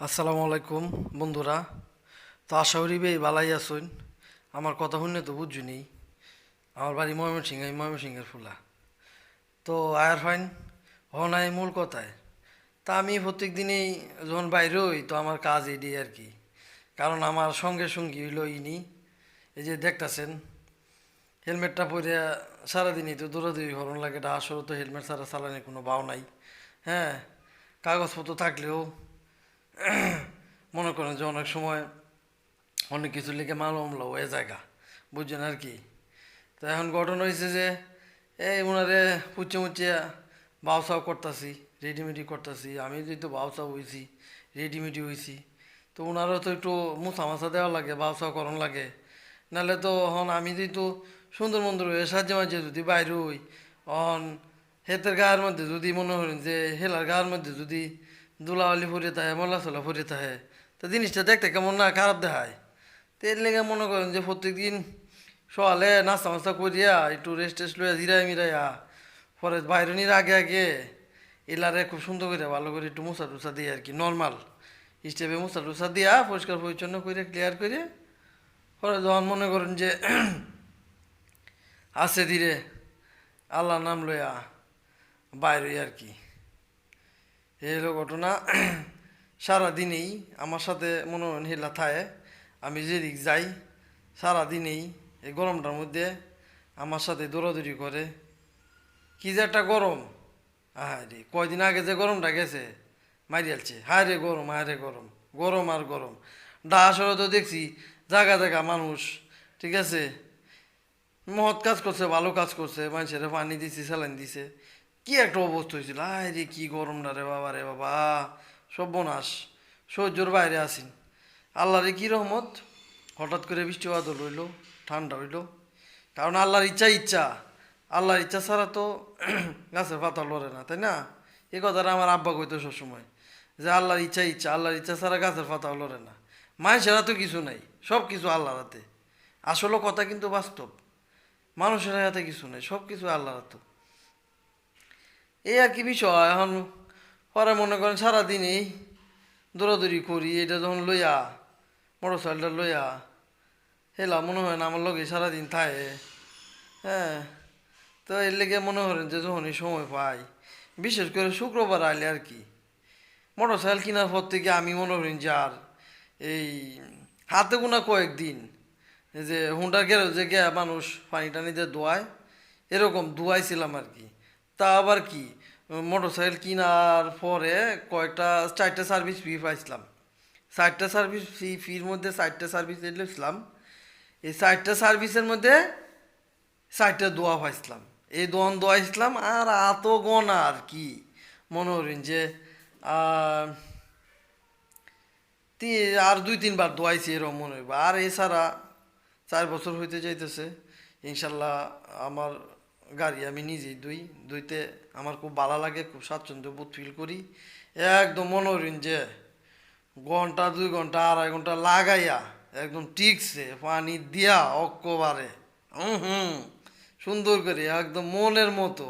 আসসালামু আলাইকুম বন্ধুরা। তো আশা করি বেই ভালাই আছেন। আমার কথা শুনে তো বুঝুনি। আমার বাড়ি ময়মনসিংহ, এই ময়মনসিংহের ফুলা। তো আয়ার ফাইন হনাই মূল কথায়। তা আমি প্রত্যেক দিনই যখন বাইরে হই তো আমার কাজ এডি আর কি। কারণ আমার সঙ্গে সঙ্গী হইল ইনি, এই যে দেখতাছেন হেলমেটটা পরে সারাদিনই তো দৌড়াদৌড়ি হরণ লাগে। এটা আসলে তো হেলমেট ছাড়া চালানোর কোনো ভাও নাই। হ্যাঁ, কাগজপত্র থাকলেও মনে করেন যে অনেক সময় অনেক কিছু লিখে মামলা হয়ে জায়গা, বুঝছেন আর কি। তো এখন ঘটনা হয়েছে যে এই ওনারে পুচ্ছে মুচ্ছে বাউ চাও করতেছি, রেডিমেডি করতেছি। আমি যেহেতু বাউ চাও হয়েছি, রেডিমেডি হয়েছি, তো ওনারও তো একটু মুছা মাছা দেওয়া লাগে, বাউ চাও করণ লাগে। নাহলে তো হন আমি যেহেতু সুন্দর মন্দির হয়ে সাহায্যে মাঝে যদি বাইরে হই, অন হেতের গায়ের মধ্যে যদি মনে করেন যে হেলার গায়ের মধ্যে যদি ধুলাবালি ফুরিয়ে থাকে, ময়লা চলা ফুরিয়ে থাকে, তো জিনিসটা দেখতে কেমন না খারাপ দেখায়। তো এর লেগে মনে করেন যে প্রত্যেক দিন সকালে নাস্তা মাস্তা করিয়া একটু রেস্ট টেস্ট লইয়া জিরাই মিরাইয়া পরে বাইরে নিয়ে আগে আগে এলারে খুব সুন্দর করে ভালো করে একটু মুছা টুসা দিয়ে আর কি, নর্মাল স্টেপে মুছা টুসা দিয়া পরিষ্কার পরিচ্ছন্ন করে ক্লিয়ার করে পরে যখন মনে করেন যে আছে ধীরে আল্লাহর নাম লইয়া বাইরে আর কি। এই হলো ঘটনা। সারাদিনেই আমার সাথে মনে হয় হেলা থায়, আমি যেদিক যাই সারাদিনেই এই গরমটার মধ্যে আমার সাথে দৌড়াদৌড়ি করে। কি যে একটা গরম! আহারে রে, কয়দিন আগে যে গরমটা গেছে মারিয়ালছে। হায় রে গরম, হায় রে গরম, গরম আর গরম। আসলে তো দেখছি জায়গা জায়গা মানুষ, ঠিক আছে, মহৎ কাজ করছে, ভালো কাজ করছে, মানুষের পানি দিছে, স্যালাইন দিছে। কি একটা অবস্থা হয়েছিল! আয় রে কি গরম না রে বাবা, রে বাবা, সর্বনাশ! সহ্যর বাইরে আসিন। আল্লাহরে কি রহমত, হঠাৎ করে বৃষ্টি বাদল হইলো, ঠান্ডা হইলো। কারণ আল্লাহর ইচ্ছা ইচ্ছা, আল্লাহর ইচ্ছা ছাড়া তো গাছের পাতা লড়ে না, তাই না? এই কথাটা আমার আব্বা কইতো সবসময়, যে আল্লাহর ইচ্ছা ইচ্ছা, আল্লাহর ইচ্ছা ছাড়া গাছের পাতাও লড়ে না। মানুষের হাতে কিছু নাই, সব কিছু আল্লাহর হাতে। আসলে কথা কিন্তু বাস্তব, মানুষের হাতে কিছু নেই, সব কিছু আল্লাহর হাতে। এই আর কি বিষয়। এখন পরে মনে করেন সারাদিনই দৌড়াদৌড়ি করি, এটা যখন লইয়া মোটর সাইকেলটা লইয়া হেলা মনে হয় না আমার লগে সারাদিন থাকে। হ্যাঁ, তো এর লেগে মনে করেন যে যখনই সময় পাই, বিশেষ করে শুক্রবার আইলে আর কি, মোটর সাইকেল কেনার পর থেকে আমি মনে করেন যে আর এই হাতে গোনা কয়েকদিন এই যে হুন্ডার গ্যারেজে গিয়ে মানুষ পানি টানিতে ধোয়ায়, এরকম ধোয়াইছিলাম আর কি। তা আবার কি, মোটর সাইকেল কেনার পরে কয়েকটা 4টা সার্ভিস ফি পাইছিলাম। 4টা সার্ভিস ফির মধ্যে 4টা সার্ভিস দিয়েছিলাম। এই 4টা সার্ভিসের মধ্যে 4টা দোয়া পাইছিলাম। এই দোয়াইছিলাম আর এত গোনা আর কি, মনে করেন যে আহ, আর 2-3 বার দোয়াইছি এরকম মনে হইব। আর এছাড়া 4 বছর হইতে যাইতেছে ইনশাল্লাহ আমার গাড়ি আমি নিজেই ধুইতে আমার খুব ভালো লাগে, খুব স্বাচ্ছন্দ্য বোধ ফিল করি। একদম মনে করেন যে ঘন্টা 2 ঘন্টা 2.5 ঘন্টা লাগাইয়া একদম ঠিকছে পানি দিয়া অক্কবারে হুম সুন্দর করে একদম মনের মতো,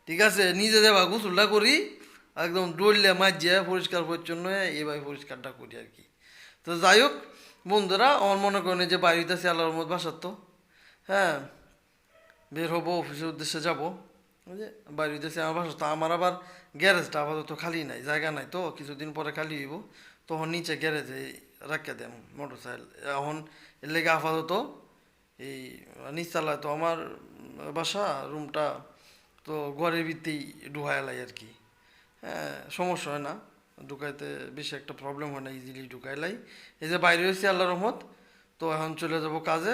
ঠিক আছে, নিজে দেবা গোসলটা করি, একদম ডললে মাজিয়া পরিষ্কার পরিচ্ছন্ন হয়ে এভাবে পরিষ্কারটা করি আর কি। তো যাই হোক বন্ধুরা, আমার মনে করেন যে বাড়িতে আছে আল্লাহর মত বাসার তো, হ্যাঁ, বের হবো অফিসের উদ্দেশ্যে যাবো। ওই যে বাড়িতে আছে আমার বাসা তো, আমার আবার গ্যারেজটা আপাতত খালি নাই, জায়গা নাই, তো কিছুদিন পরে খালি হইব, তখন নিচে গ্যারেজে রাখিয়ে দেন মোটর সাইকেল। এখন এর লেগে আপাতত এই নিচতলায় তো আমার বাসা, রুমটা তো ঘরের ভিতরেই ঢুকাইলাই আর কি। হ্যাঁ, সমস্যা হয় না, ঢুকাইতে বেশি একটা প্রবলেম হয় না, ইজিলি ঢুকাইলাই। এই যে বাইরে হয়েছি আল্লাহ রহমত, তো এখন চলে যাব কাজে।